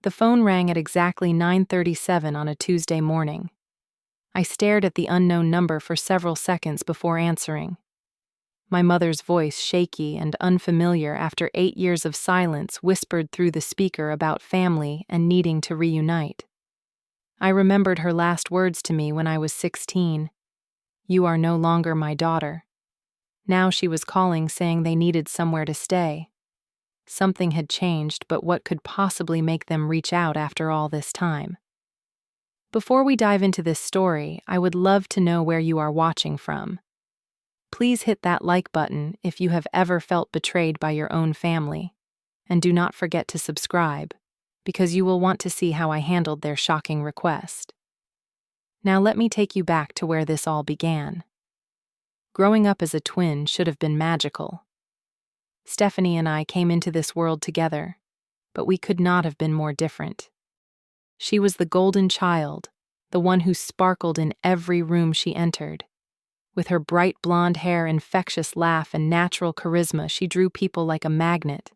The phone rang at exactly 9:37 on a Tuesday morning. I stared at the unknown number for several seconds before answering. My mother's voice, shaky and unfamiliar after 8 years of silence, whispered through the speaker about family and needing to reunite. I remembered her last words to me when I was 16. "You are no longer my daughter." Now she was calling, saying they needed somewhere to stay. Something had changed, but what could possibly make them reach out after all this time? Before we dive into this story, I would love to know where you are watching from. Please hit that like button if you have ever felt betrayed by your own family, and do not forget to subscribe, because you will want to see how I handled their shocking request. Now let me take you back to where this all began. Growing up as a twin should have been magical. Stephanie and I came into this world together, but we could not have been more different. She was the golden child, the one who sparkled in every room she entered. With her bright blonde hair, infectious laugh, and natural charisma, she drew people like a magnet.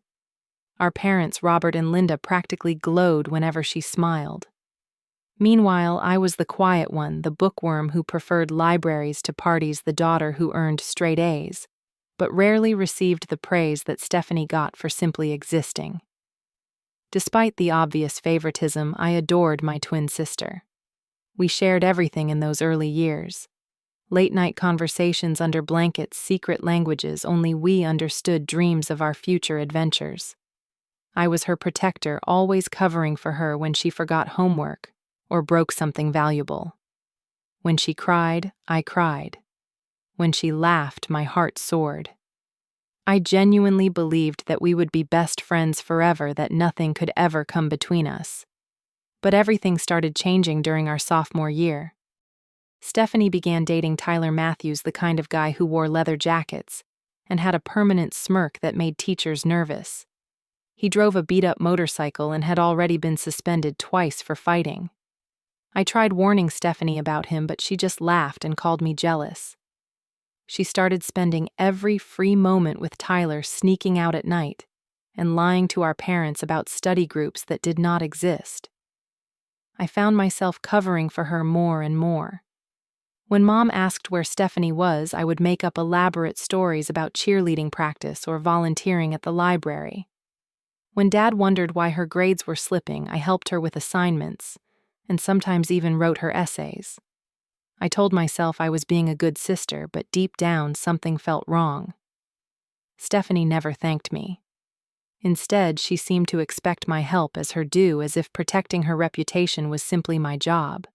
Our parents, Robert and Linda, practically glowed whenever she smiled. Meanwhile, I was the quiet one, the bookworm who preferred libraries to parties, the daughter who earned straight A's, but rarely received the praise that Stephanie got for simply existing. Despite the obvious favoritism, I adored my twin sister. We shared everything in those early years. Late-night conversations under blankets, secret languages only we understood, dreams of our future adventures. I was her protector, always covering for her when she forgot homework or broke something valuable. When she cried, I cried. When she laughed, my heart soared. I genuinely believed that we would be best friends forever, that nothing could ever come between us. But everything started changing during our sophomore year. Stephanie began dating Tyler Matthews, the kind of guy who wore leather jackets and had a permanent smirk that made teachers nervous. He drove a beat-up motorcycle and had already been suspended twice for fighting. I tried warning Stephanie about him, but she just laughed and called me jealous. She started spending every free moment with Tyler, sneaking out at night and lying to our parents about study groups that did not exist. I found myself covering for her more and more. When Mom asked where Stephanie was, I would make up elaborate stories about cheerleading practice or volunteering at the library. When Dad wondered why her grades were slipping, I helped her with assignments, and sometimes even wrote her essays. I told myself I was being a good sister, but deep down something felt wrong. Stephanie never thanked me. Instead, she seemed to expect my help as her due, as if protecting her reputation was simply my job.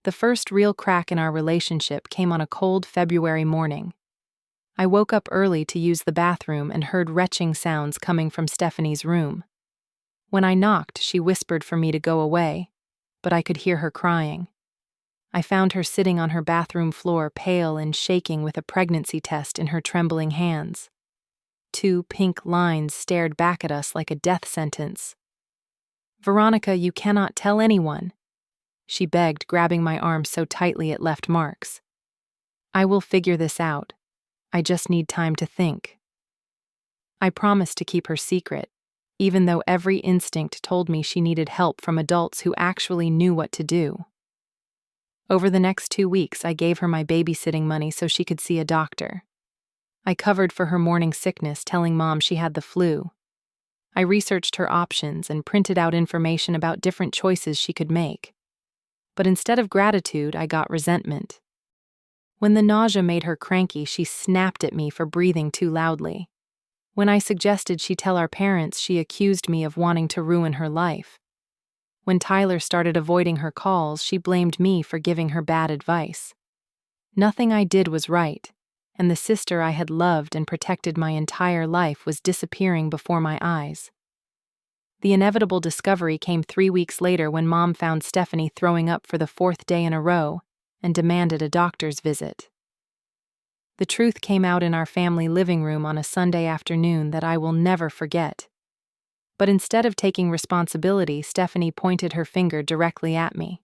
The first real crack in our relationship came on a cold February morning. I woke up early to use the bathroom and heard retching sounds coming from Stephanie's room. When I knocked, she whispered for me to go away, but I could hear her crying. I found her sitting on her bathroom floor, pale and shaking, with a pregnancy test in her trembling hands. 2 pink lines stared back at us like a death sentence. "Veronica, you cannot tell anyone," she begged, grabbing my arm so tightly it left marks. "I will figure this out. I just need time to think." I promised to keep her secret, even though every instinct told me she needed help from adults who actually knew what to do. Over the next 2 weeks, I gave her my babysitting money so she could see a doctor. I covered for her morning sickness, telling Mom she had the flu. I researched her options and printed out information about different choices she could make. But instead of gratitude, I got resentment. When the nausea made her cranky, she snapped at me for breathing too loudly. When I suggested she tell our parents, she accused me of wanting to ruin her life. When Tyler started avoiding her calls, she blamed me for giving her bad advice. Nothing I did was right, and the sister I had loved and protected my entire life was disappearing before my eyes. The inevitable discovery came 3 weeks later when Mom found Stephanie throwing up for the 4th day in a row and demanded a doctor's visit. The truth came out in our family living room on a Sunday afternoon that I will never forget. But instead of taking responsibility, Stephanie pointed her finger directly at me.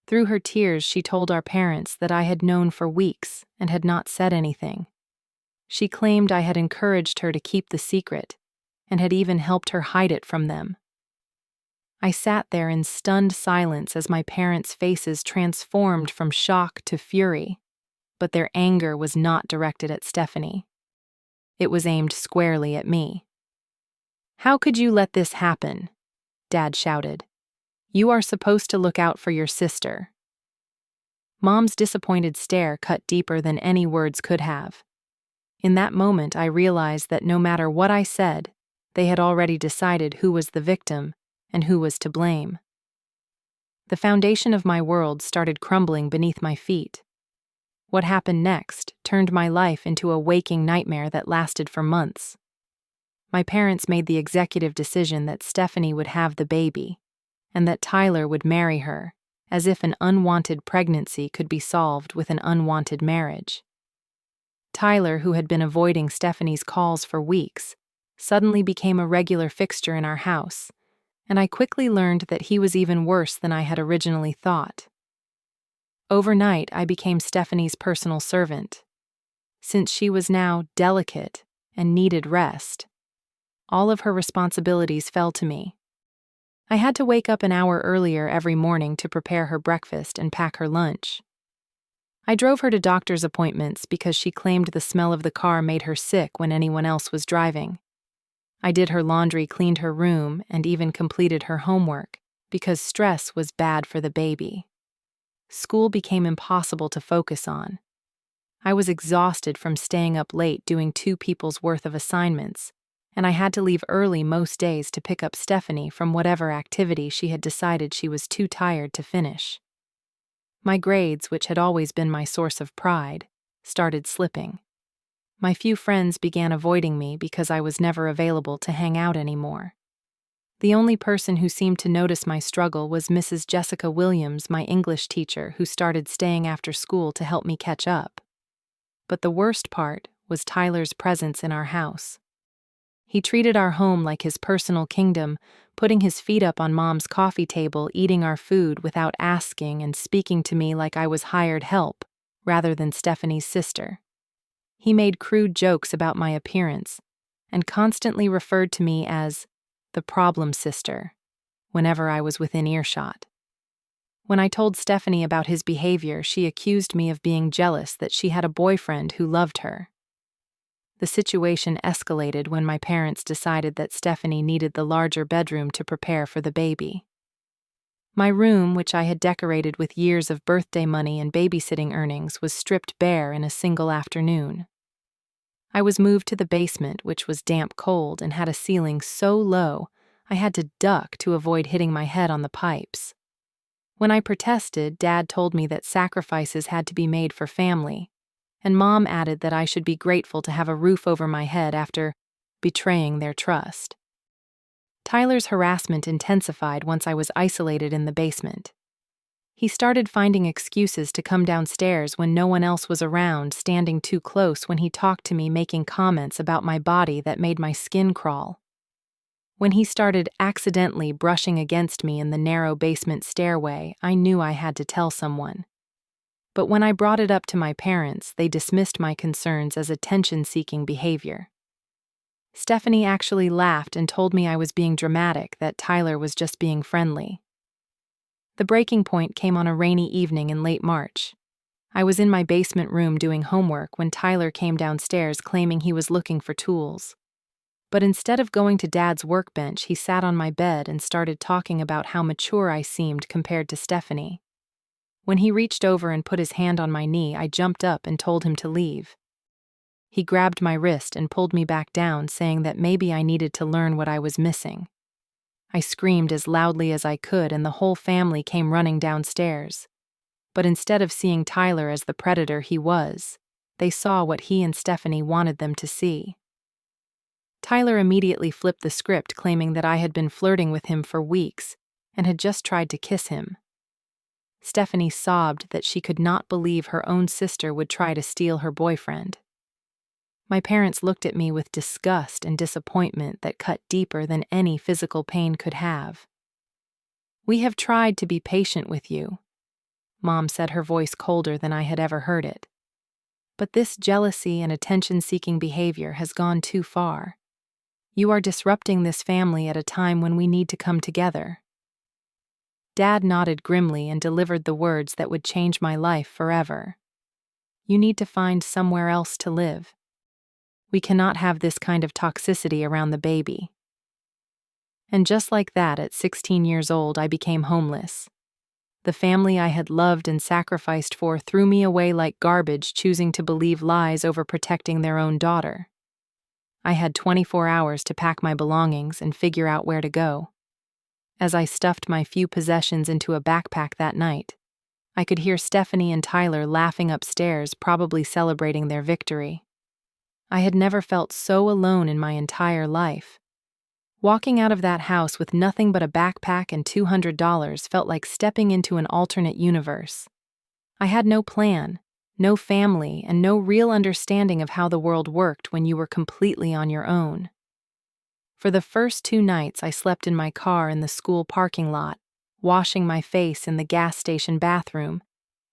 Through her tears, she told our parents that I had known for weeks and had not said anything. She claimed I had encouraged her to keep the secret and had even helped her hide it from them. I sat there in stunned silence as my parents' faces transformed from shock to fury, but their anger was not directed at Stephanie. It was aimed squarely at me. "How could you let this happen?" Dad shouted. "You are supposed to look out for your sister." Mom's disappointed stare cut deeper than any words could have. In that moment, I realized that no matter what I said, they had already decided who was the victim and who was to blame. The foundation of my world started crumbling beneath my feet. What happened next turned my life into a waking nightmare that lasted for months. My parents made the executive decision that Stephanie would have the baby, and that Tyler would marry her, as if an unwanted pregnancy could be solved with an unwanted marriage. Tyler, who had been avoiding Stephanie's calls for weeks, suddenly became a regular fixture in our house, and I quickly learned that he was even worse than I had originally thought. Overnight, I became Stephanie's personal servant. Since she was now delicate and needed rest, all of her responsibilities fell to me. I had to wake up an hour earlier every morning to prepare her breakfast and pack her lunch. I drove her to doctor's appointments because she claimed the smell of the car made her sick when anyone else was driving. I did her laundry, cleaned her room, and even completed her homework because stress was bad for the baby. School became impossible to focus on. I was exhausted from staying up late doing 2 people's worth of assignments, and I had to leave early most days to pick up Stephanie from whatever activity she had decided she was too tired to finish. My grades, which had always been my source of pride, started slipping. My few friends began avoiding me because I was never available to hang out anymore. The only person who seemed to notice my struggle was Mrs. Jessica Williams, my English teacher, who started staying after school to help me catch up. But the worst part was Tyler's presence in our house. He treated our home like his personal kingdom, putting his feet up on Mom's coffee table, eating our food without asking, and speaking to me like I was hired help, rather than Stephanie's sister. He made crude jokes about my appearance, and constantly referred to me as the problem sister whenever I was within earshot. When I told Stephanie about his behavior, she accused me of being jealous that she had a boyfriend who loved her. The situation escalated when my parents decided that Stephanie needed the larger bedroom to prepare for the baby. My room, which I had decorated with years of birthday money and babysitting earnings, was stripped bare in a single afternoon. I was moved to the basement, which was damp cold and had a ceiling so low I had to duck to avoid hitting my head on the pipes. When I protested, Dad told me that sacrifices had to be made for family, and Mom added that I should be grateful to have a roof over my head after betraying their trust. Tyler's harassment intensified once I was isolated in the basement. He started finding excuses to come downstairs when no one else was around, standing too close when he talked to me, making comments about my body that made my skin crawl. When he started accidentally brushing against me in the narrow basement stairway, I knew I had to tell someone. But when I brought it up to my parents, they dismissed my concerns as attention-seeking behavior. Stephanie actually laughed and told me I was being dramatic, that Tyler was just being friendly. The breaking point came on a rainy evening in late March. I was in my basement room doing homework when Tyler came downstairs claiming he was looking for tools. But instead of going to Dad's workbench, he sat on my bed and started talking about how mature I seemed compared to Stephanie. When he reached over and put his hand on my knee, I jumped up and told him to leave. He grabbed my wrist and pulled me back down, saying that maybe I needed to learn what I was missing. I screamed as loudly as I could, and the whole family came running downstairs. But instead of seeing Tyler as the predator he was, they saw what he and Stephanie wanted them to see. Tyler immediately flipped the script, claiming that I had been flirting with him for weeks and had just tried to kiss him. Stephanie sobbed that she could not believe her own sister would try to steal her boyfriend. My parents looked at me with disgust and disappointment that cut deeper than any physical pain could have. "We have tried to be patient with you," Mom said, her voice colder than I had ever heard it. "But this jealousy and attention-seeking behavior has gone too far. You are disrupting this family at a time when we need to come together." Dad nodded grimly and delivered the words that would change my life forever. You need to find somewhere else to live. We cannot have this kind of toxicity around the baby. And just like that, at 16 years old, I became homeless. The family I had loved and sacrificed for threw me away like garbage, choosing to believe lies over protecting their own daughter. I had 24 hours to pack my belongings and figure out where to go. As I stuffed my few possessions into a backpack that night, I could hear Stephanie and Tyler laughing upstairs, probably celebrating their victory. I had never felt so alone in my entire life. Walking out of that house with nothing but a backpack and $200 felt like stepping into an alternate universe. I had no plan, no family, and no real understanding of how the world worked when you were completely on your own. For the first 2 nights, I slept in my car in the school parking lot, washing my face in the gas station bathroom,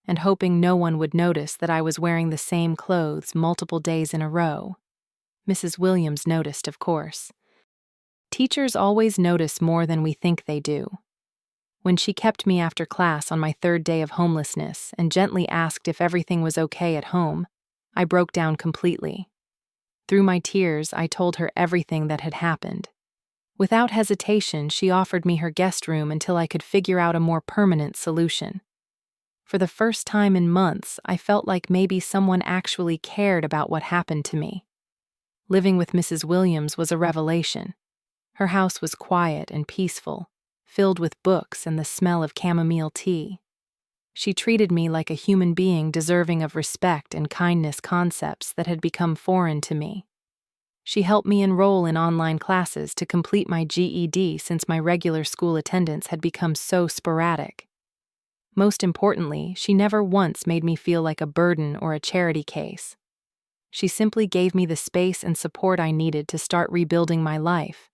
and hoping no one would notice that I was wearing the same clothes multiple days in a row. Mrs. Williams noticed, of course. Teachers always notice more than we think they do. When she kept me after class on my 3rd day of homelessness and gently asked if everything was okay at home, I broke down completely. Through my tears, I told her everything that had happened. Without hesitation, she offered me her guest room until I could figure out a more permanent solution. For the first time in months, I felt like maybe someone actually cared about what happened to me. Living with Mrs. Williams was a revelation. Her house was quiet and peaceful, filled with books and the smell of chamomile tea. She treated me like a human being deserving of respect and kindness, concepts that had become foreign to me. She helped me enroll in online classes to complete my GED since my regular school attendance had become so sporadic. Most importantly, she never once made me feel like a burden or a charity case. She simply gave me the space and support I needed to start rebuilding my life.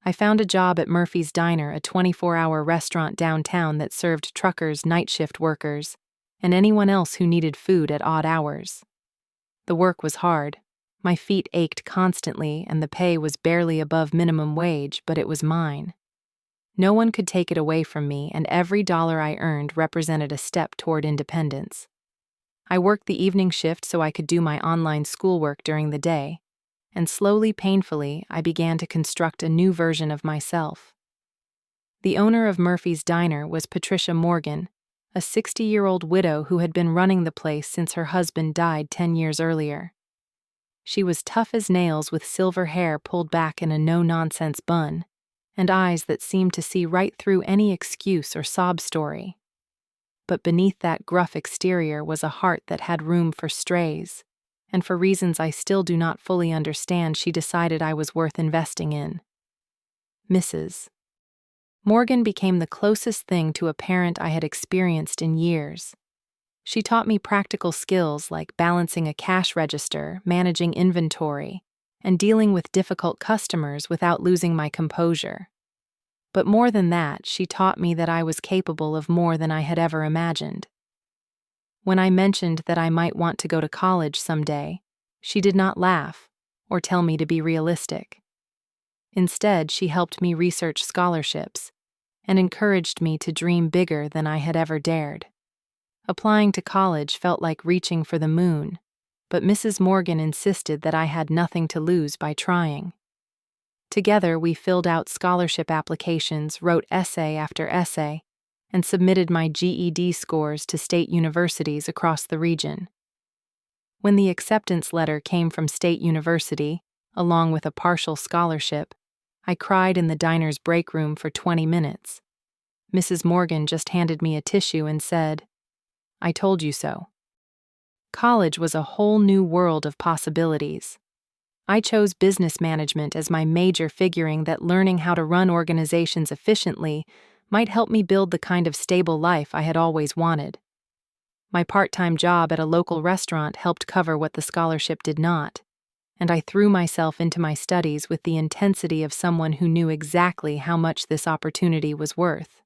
I found a job at Murphy's Diner, a 24-hour restaurant downtown that served truckers, night shift workers, and anyone else who needed food at odd hours. The work was hard. My feet ached constantly, and the pay was barely above minimum wage, but it was mine. No one could take it away from me, and every dollar I earned represented a step toward independence. I worked the evening shift so I could do my online schoolwork during the day, and slowly, painfully, I began to construct a new version of myself. The owner of Murphy's Diner was Patricia Morgan, a 60-year-old widow who had been running the place since her husband died 10 years earlier. She was tough as nails, with silver hair pulled back in a no-nonsense bun, and eyes that seemed to see right through any excuse or sob story. But beneath that gruff exterior was a heart that had room for strays, and for reasons I still do not fully understand, she decided I was worth investing in. Mrs. Morgan became the closest thing to a parent I had experienced in years. She taught me practical skills like balancing a cash register, managing inventory, and dealing with difficult customers without losing my composure. But more than that, she taught me that I was capable of more than I had ever imagined. When I mentioned that I might want to go to college someday, she did not laugh or tell me to be realistic. Instead, she helped me research scholarships and encouraged me to dream bigger than I had ever dared. Applying to college felt like reaching for the moon, but Mrs. Morgan insisted that I had nothing to lose by trying. Together, we filled out scholarship applications, wrote essay after essay, and submitted my GED scores to state universities across the region. When the acceptance letter came from State University, along with a partial scholarship, I cried in the diner's break room for 20 minutes. Mrs. Morgan just handed me a tissue and said, "I told you so." College was a whole new world of possibilities. I chose business management as my major, figuring that learning how to run organizations efficiently might help me build the kind of stable life I had always wanted. My part-time job at a local restaurant helped cover what the scholarship did not, and I threw myself into my studies with the intensity of someone who knew exactly how much this opportunity was worth.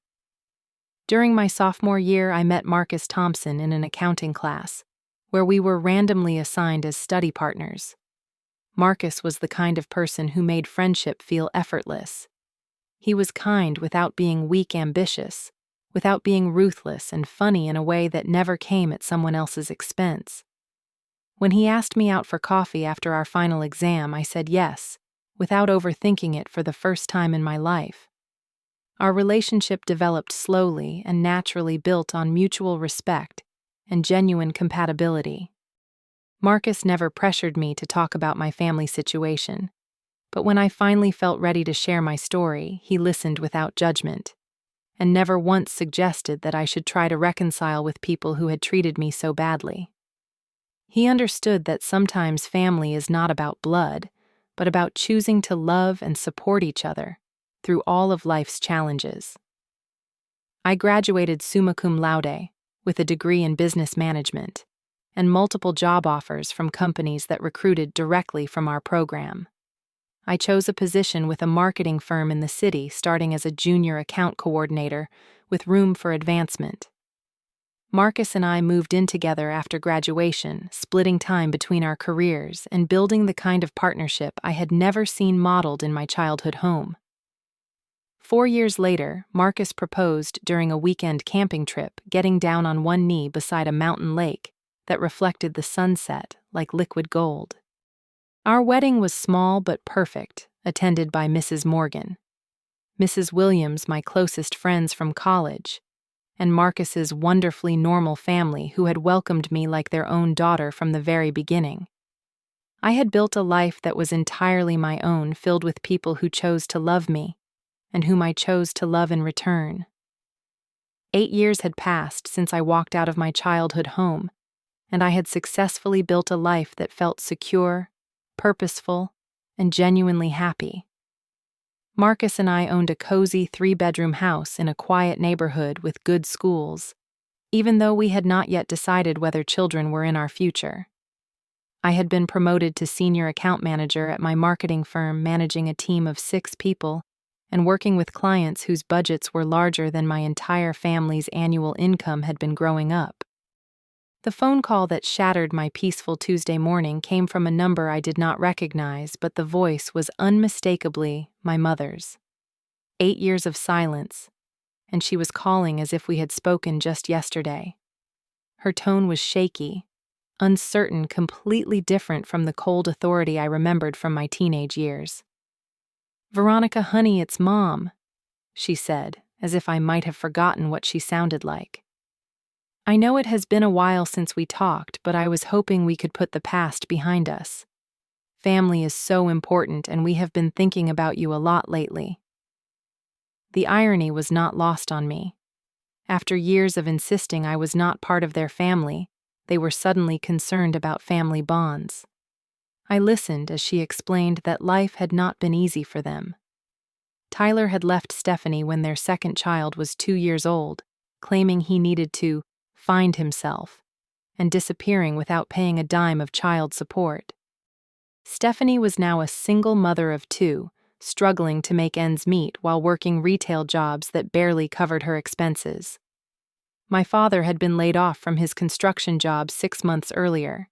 During my sophomore year, I met Marcus Thompson in an accounting class, where we were randomly assigned as study partners. Marcus was the kind of person who made friendship feel effortless. He was kind without being weak, ambitious, without being ruthless and funny in a way that never came at someone else's expense. When he asked me out for coffee after our final exam, I said yes, without overthinking it for the first time in my life. Our relationship developed slowly and naturally, built on mutual respect and genuine compatibility. Marcus never pressured me to talk about my family situation, but when I finally felt ready to share my story, he listened without judgment, and never once suggested that I should try to reconcile with people who had treated me so badly. He understood that sometimes family is not about blood, but about choosing to love and support each other through all of life's challenges. I graduated summa cum laude, with a degree in business management, and multiple job offers from companies that recruited directly from our program. I chose a position with a marketing firm in the city, starting as a junior account coordinator with room for advancement. Marcus and I moved in together after graduation, splitting time between our careers and building the kind of partnership I had never seen modeled in my childhood home. 4 years later, Marcus proposed during a weekend camping trip, getting down on one knee beside a mountain lake that reflected the sunset like liquid gold. Our wedding was small but perfect, attended by Mrs. Morgan, Mrs. Williams, my closest friends from college, and Marcus's wonderfully normal family who had welcomed me like their own daughter from the very beginning. I had built a life that was entirely my own, filled with people who chose to love me, and whom I chose to love in return. 8 years had passed since I walked out of my childhood home, and I had successfully built a life that felt secure, purposeful, and genuinely happy. Marcus and I owned a cozy 3-bedroom house in a quiet neighborhood with good schools, even though we had not yet decided whether children were in our future. I had been promoted to senior account manager at my marketing firm, managing a team of 6 people and working with clients whose budgets were larger than my entire family's annual income had been growing up. The phone call that shattered my peaceful Tuesday morning came from a number I did not recognize, but the voice was unmistakably my mother's. 8 years of silence, and she was calling as if we had spoken just yesterday. Her tone was shaky, uncertain, completely different from the cold authority I remembered from my teenage years. "Veronica, honey, it's Mom," she said, as if I might have forgotten what she sounded like. "I know it has been a while since we talked, but I was hoping we could put the past behind us. Family is so important, and we have been thinking about you a lot lately." The irony was not lost on me. After years of insisting I was not part of their family, they were suddenly concerned about family bonds. I listened as she explained that life had not been easy for them. Tyler had left Stephanie when their second child was 2 years old, claiming he needed to find himself, and disappearing without paying a dime of child support. Stephanie was now a single mother of 2, struggling to make ends meet while working retail jobs that barely covered her expenses. My father had been laid off from his construction job 6 months earlier,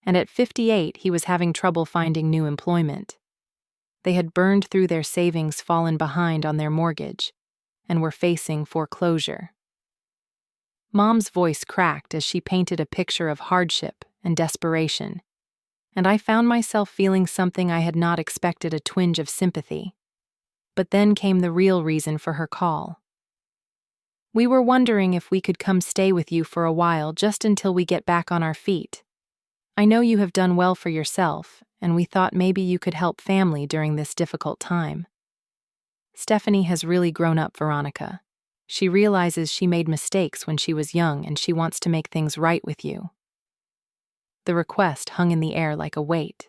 and at 58 he was having trouble finding new employment. They had burned through their savings, fallen behind on their mortgage, and were facing foreclosure. Mom's voice cracked as she painted a picture of hardship and desperation, and I found myself feeling something I had not expected, a twinge of sympathy. But then came the real reason for her call. "We were wondering if we could come stay with you for a while, just until we get back on our feet. I know you have done well for yourself, and we thought maybe you could help family during this difficult time. Stephanie has really grown up, Veronica. She realizes she made mistakes when she was young, and she wants to make things right with you." The request hung in the air like a weight.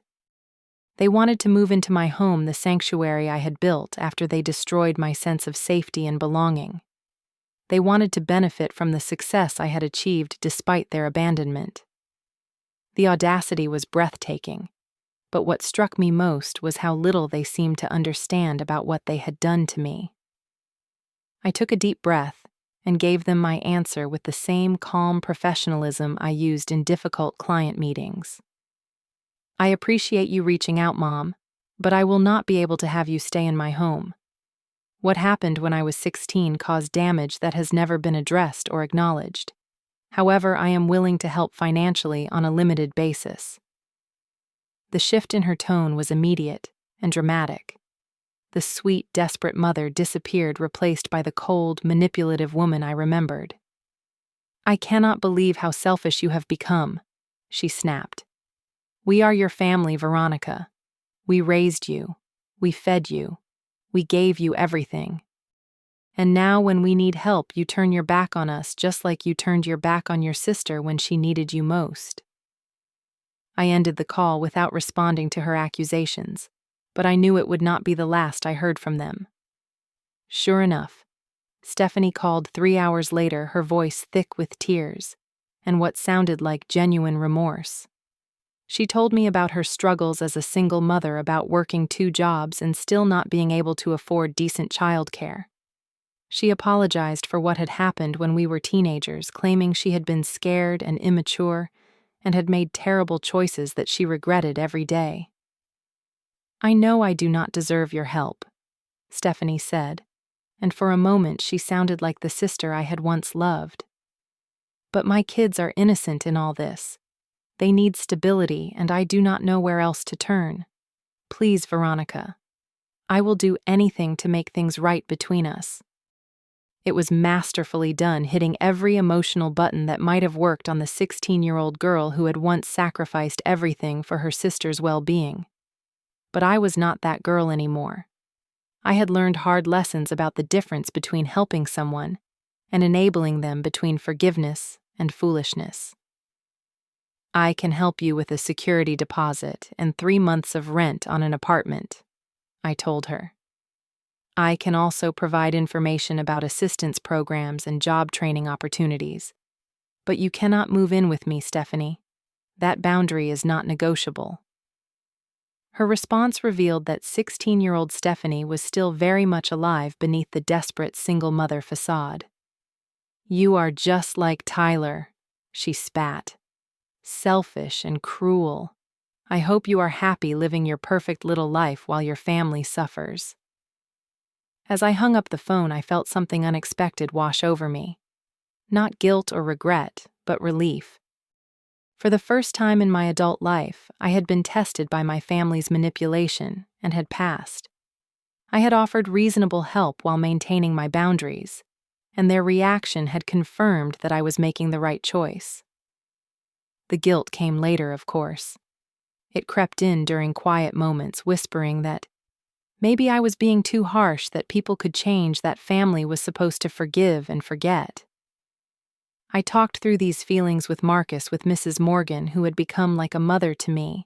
They wanted to move into my home, the sanctuary I had built after they destroyed my sense of safety and belonging. They wanted to benefit from the success I had achieved despite their abandonment. The audacity was breathtaking, but what struck me most was how little they seemed to understand about what they had done to me. I took a deep breath and gave them my answer with the same calm professionalism I used in difficult client meetings. "I appreciate you reaching out, Mom, but I will not be able to have you stay in my home. What happened when I was 16 caused damage that has never been addressed or acknowledged. However, I am willing to help financially on a limited basis." The shift in her tone was immediate and dramatic. The sweet, desperate mother disappeared, replaced by the cold, manipulative woman I remembered. "I cannot believe how selfish you have become," she snapped. "We are your family, Veronica. We raised you. We fed you. We gave you everything. And now when we need help, you turn your back on us just like you turned your back on your sister when she needed you most." I ended the call without responding to her accusations, but I knew it would not be the last I heard from them. Sure enough, Stephanie called 3 hours later, her voice thick with tears and what sounded like genuine remorse. She told me about her struggles as a single mother, about working 2 jobs and still not being able to afford decent childcare. She apologized for what had happened when we were teenagers, claiming she had been scared and immature and had made terrible choices that she regretted every day. "I know I do not deserve your help," Stephanie said, and for a moment she sounded like the sister I had once loved. "But my kids are innocent in all this. They need stability, and I do not know where else to turn. Please, Veronica, I will do anything to make things right between us." It was masterfully done, hitting every emotional button that might have worked on the 16-year-old girl who had once sacrificed everything for her sister's well-being. But I was not that girl anymore. I had learned hard lessons about the difference between helping someone and enabling them, between forgiveness and foolishness. "I can help you with a security deposit and 3 months of rent on an apartment," I told her. "I can also provide information about assistance programs and job training opportunities. But you cannot move in with me, Stephanie. That boundary is not negotiable." Her response revealed that 16-year-old Stephanie was still very much alive beneath the desperate single mother facade. "You are just like Tyler," she spat. "Selfish and cruel. I hope you are happy living your perfect little life while your family suffers." As I hung up the phone, I felt something unexpected wash over me. Not guilt or regret, but relief. For the first time in my adult life, I had been tested by my family's manipulation and had passed. I had offered reasonable help while maintaining my boundaries, and their reaction had confirmed that I was making the right choice. The guilt came later, of course. It crept in during quiet moments, whispering that maybe I was being too harsh, that people could change, that family was supposed to forgive and forget. I talked through these feelings with Marcus, with Mrs. Morgan, who had become like a mother to me,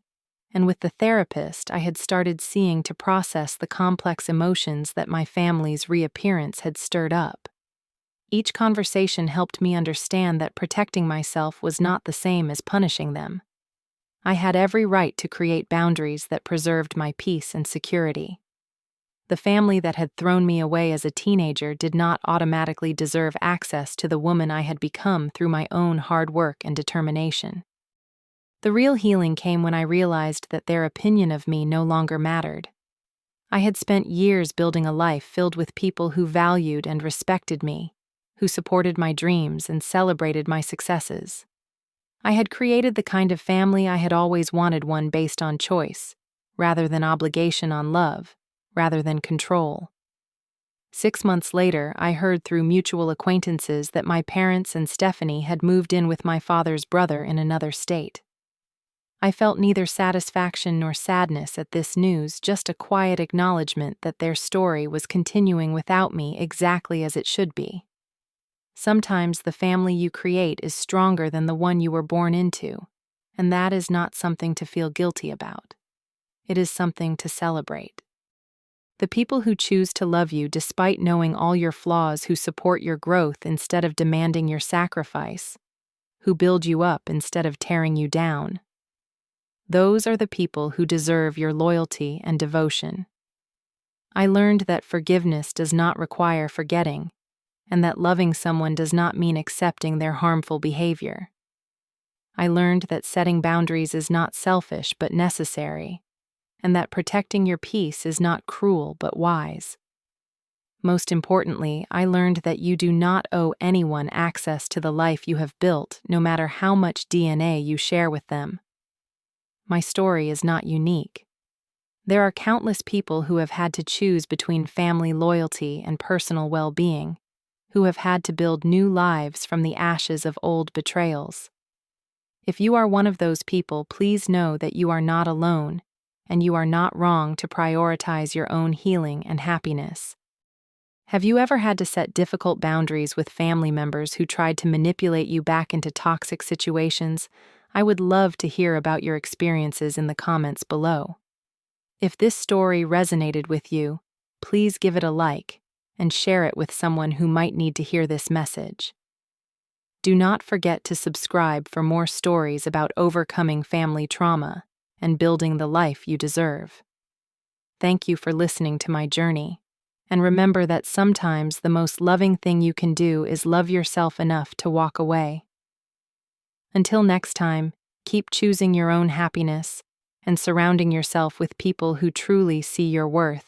and with the therapist I had started seeing to process the complex emotions that my family's reappearance had stirred up. Each conversation helped me understand that protecting myself was not the same as punishing them. I had every right to create boundaries that preserved my peace and security. The family that had thrown me away as a teenager did not automatically deserve access to the woman I had become through my own hard work and determination. The real healing came when I realized that their opinion of me no longer mattered. I had spent years building a life filled with people who valued and respected me, who supported my dreams and celebrated my successes. I had created the kind of family I had always wanted, one based on choice, rather than obligation, on love, rather than control. 6 months later, I heard through mutual acquaintances that my parents and Stephanie had moved in with my father's brother in another state. I felt neither satisfaction nor sadness at this news, just a quiet acknowledgement that their story was continuing without me exactly as it should be. Sometimes the family you create is stronger than the one you were born into, and that is not something to feel guilty about. It is something to celebrate. The people who choose to love you despite knowing all your flaws, who support your growth instead of demanding your sacrifice, who build you up instead of tearing you down, those are the people who deserve your loyalty and devotion. I learned that forgiveness does not require forgetting, and that loving someone does not mean accepting their harmful behavior. I learned that setting boundaries is not selfish but necessary, and that protecting your peace is not cruel but wise. Most importantly, I learned that you do not owe anyone access to the life you have built, no matter how much DNA you share with them. My story is not unique. There are countless people who have had to choose between family loyalty and personal well-being, who have had to build new lives from the ashes of old betrayals. If you are one of those people, please know that you are not alone, and you are not wrong to prioritize your own healing and happiness. Have you ever had to set difficult boundaries with family members who tried to manipulate you back into toxic situations? I would love to hear about your experiences in the comments below. If this story resonated with you, please give it a like and share it with someone who might need to hear this message. Do not forget to subscribe for more stories about overcoming family trauma and building the life you deserve. Thank you for listening to my journey, and remember that sometimes the most loving thing you can do is love yourself enough to walk away. Until next time, keep choosing your own happiness and surrounding yourself with people who truly see your worth.